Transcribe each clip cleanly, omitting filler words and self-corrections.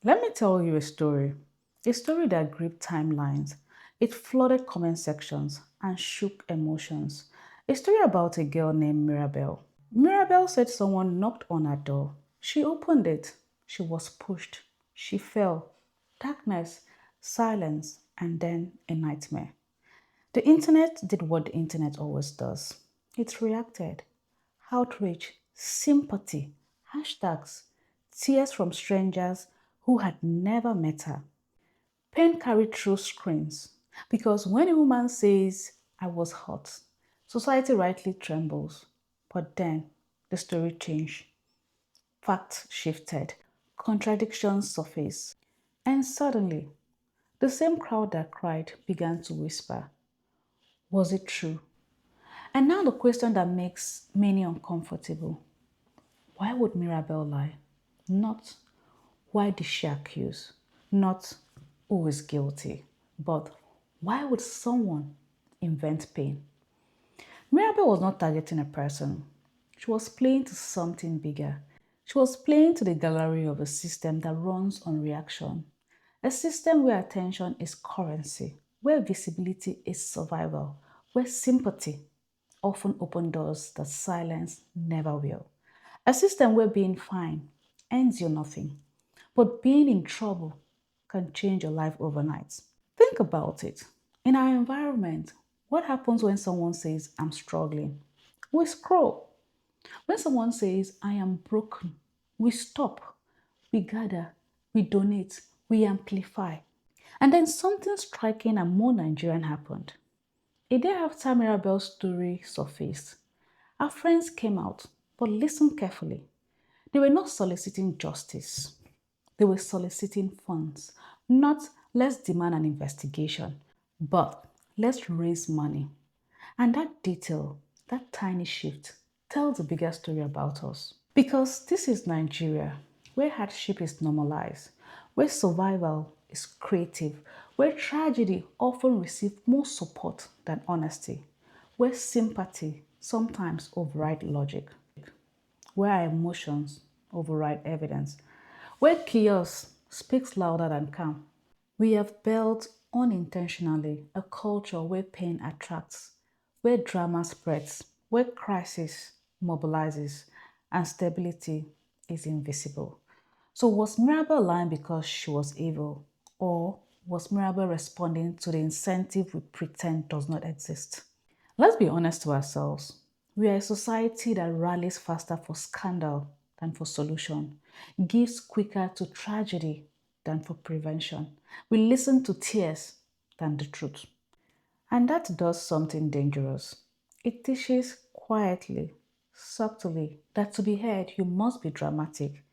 Let me tell you a story that gripped timelines. It flooded comment sections and shook emotions. A story about a girl named Mirabel. Mirabel said someone knocked on her door. She opened it. She was pushed. She fell. Darkness, silence, and then a nightmare. The internet did what the internet always does. It reacted. Outrage, sympathy, hashtags, tears from strangers who had never met her. Pain carried through screens because when a woman says, I was hurt, society rightly trembles. But then the story changed. Facts shifted, contradictions surfaced, and suddenly the same crowd that cried began to whisper, was it true? And now the question that makes many uncomfortable. Why would Mirabel lie? Not why did she accuse? Not who is guilty? But why would someone invent pain? Mirabel was not targeting a person. She was playing to something bigger. She was playing to the gallery of a system that runs on reaction. A system where attention is currency, where visibility is survival, where sympathy often opens doors that silence never will. A system where being fine earns you nothing, but being in trouble can change your life overnight. Think about it. In our environment, what happens when someone says, I'm struggling? We scroll. When someone says, I am broken, we stop, we gather, we donate, we amplify. And then something striking and more Nigerian happened. A day after Mirabel's story surfaced, our friends came out, but listen carefully. They were not soliciting justice. They were soliciting funds. Not let's demand an investigation, but let's raise money. And that detail, that tiny shift, tells a bigger story about us. Because this is Nigeria, where hardship is normalized, where survival is creative, where tragedy often receives more support than honesty, where sympathy sometimes override logic, where our emotions override evidence, where chaos speaks louder than calm. We have built unintentionally a culture where pain attracts, where drama spreads, where crisis mobilizes, and stability is invisible. So, was Mirabel lying because she was evil, or was Mirabel responding to the incentive we pretend does not exist? Let's be honest to ourselves. We are a society that rallies faster for scandal than for solution, gives quicker to tragedy than for prevention. We listen to tears than the truth. And that does something dangerous. It teaches quietly, subtly, that to be heard, you must be dramatic.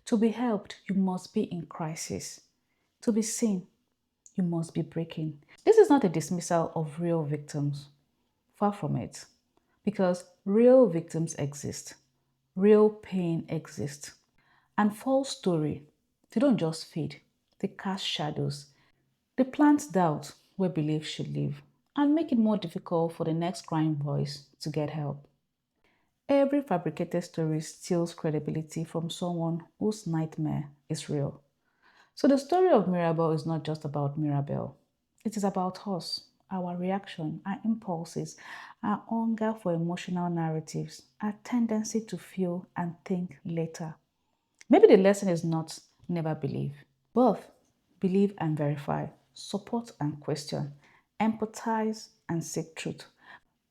To be helped, you must be in crisis. To be seen, you must be breaking. This is not a dismissal of real victims. Far from it. Because real victims exist, real pain exists, and false story, they don't just fade, they cast shadows. They plant doubt where belief should live and make it more difficult for the next crying voice to get help. Every fabricated story steals credibility from someone whose nightmare is real. So the story of Mirabel is not just about Mirabel. It is about us, our reaction, our impulses, our hunger for emotional narratives, our tendency to feel and think later. Maybe the lesson is not never believe. Both believe and verify, support and question, empathize and seek truth.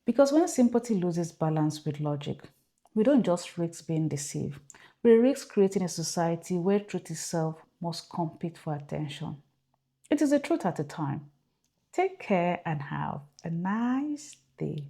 Because when sympathy loses balance with logic, we don't just risk being deceived. We risk creating a society where truth itself must compete for attention. It is the truth at a time. Take care and have a nice day.